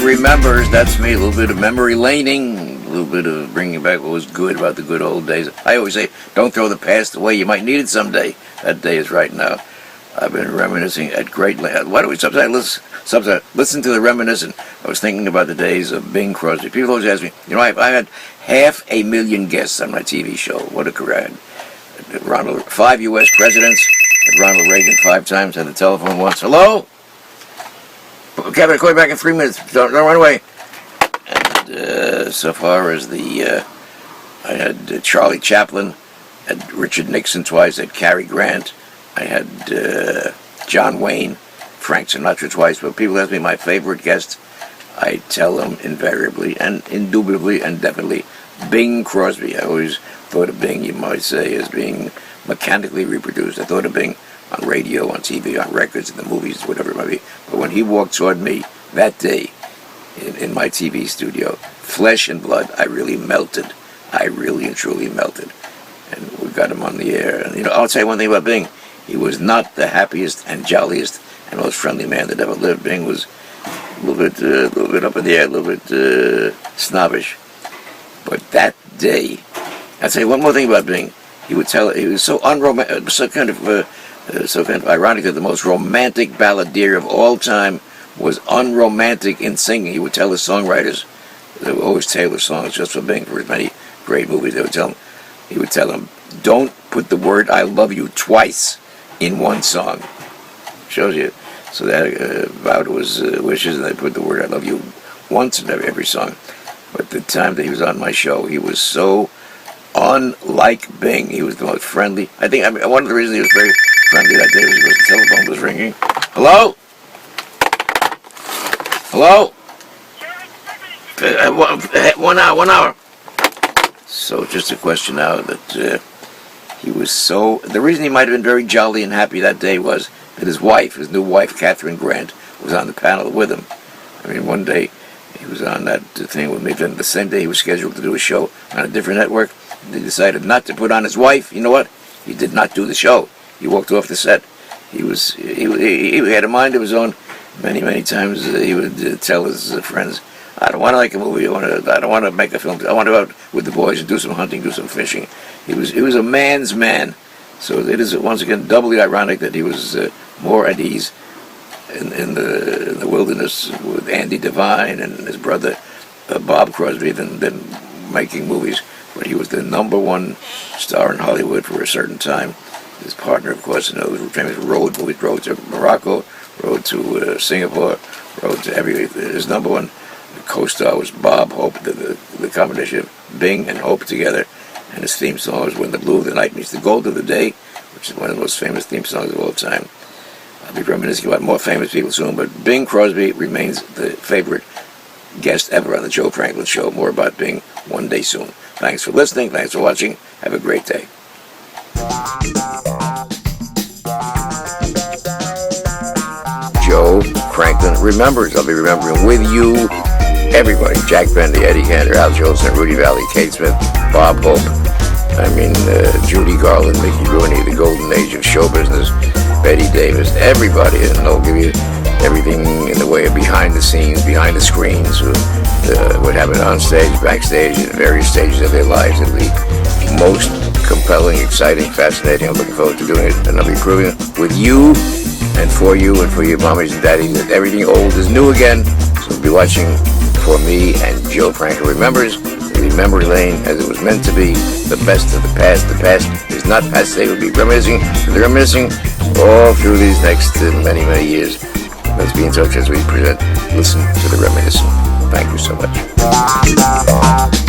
Remembers, that's me. A little bit of memory laning, a little bit of bringing back what was good about the good old days. I always say, don't throw the past away. You might need it someday. That day is right now. I've been reminiscing at great length. Why don't we sometimes listen to the reminiscent? I was thinking about the days of Bing Crosby. People always ask me, I had 500,000 guests on my TV show. What a career. 5 U.S. presidents. Had Ronald Reagan 5 times. Had the telephone once. Hello? Kevin, I'll call you back in 3 minutes. Don't run away. And so far as I had Charlie Chaplin, had Richard Nixon twice, had Cary Grant, I had John Wayne, Frank Sinatra twice. But people ask me my favorite guest, I tell them invariably and indubitably and definitely Bing Crosby. I always thought of Bing, you might say, as being mechanically reproduced. I thought of Bing on radio, on TV, on records, in the movies, whatever it might be. But when he walked toward me that day in my TV studio, flesh and blood, I really melted. I really and truly melted. And we got him on the air. And, I'll tell you one thing about Bing. He was not the happiest and jolliest and most friendly man that ever lived. Bing was a little bit up in the air, a little bit snobbish. But that day, I'll tell you one more thing about Bing. He was so unromantic, so kind of ironic that the most romantic balladeer of all time was unromantic in singing. He would tell his songwriters, they would always tailor songs just for Bing, for his many great movies. He would tell them, don't put the word I love you twice in one song. Shows you. So that vowed his wishes, and they put the word I love you once in every song. But the time that he was on my show, he was so unlike Bing. He was the most friendly. One of the reasons he was very friendly that day was because the telephone was ringing. Hello? Hello? 1 hour, 1 hour. So just a question now that he was so... The reason he might have been very jolly and happy that day was that his new wife, Catherine Grant, was on the panel with him. One day he was on that thing with me. Then the same day he was scheduled to do a show on a different network. They decided not to put on his wife. You know what? He did not do the show. He walked off the set. He had a mind of his own. Many, many times he would tell his friends, I don't want to make a movie. I don't want to make a film. I want to go out with the boys and do some hunting, do some fishing. He was a man's man. So it is once again doubly ironic that he was more at ease in the wilderness with Andy Devine and his brother Bob Crosby than making movies. But he was the #1 star in Hollywood for a certain time. His partner, of course, was famous road movies, rode to Morocco, rode to Singapore, rode to his #1 co-star was Bob Hope, the combination of Bing and Hope together. And his theme song was When the Blue of the Night Meets the Gold of the Day, which is one of the most famous theme songs of all time. I'll be reminiscing about more famous people soon, but Bing Crosby remains the favorite guest ever on the Joe Franklin Show. More about Bing one day soon. Thanks for listening. Thanks for watching. Have a great day. Joe Franklin remembers. I'll be remembering with you everybody. Jack Bendy, Eddie Cantor, Al Jolson, Rudy Valley, Kate Smith, Bob Hope. Judy Garland, Mickey Rooney, the golden age of show business, Betty Davis, everybody. And they'll give you everything in the way of behind the scenes, behind the screens, what happened on stage, backstage, in various stages of their lives. It'll be most compelling, exciting, fascinating. I'm looking forward to doing it, and I'll be proving with you and for your mommies and daddies that everything old is new again. So be watching for me and Joe Franklin Remembers, the memory lane as it was meant to be, the best of the past. The past is not passé. We'll be reminiscing all through these next many, many years. Let's be in touch as we present Listen to the Reminiscent. Thank you so much.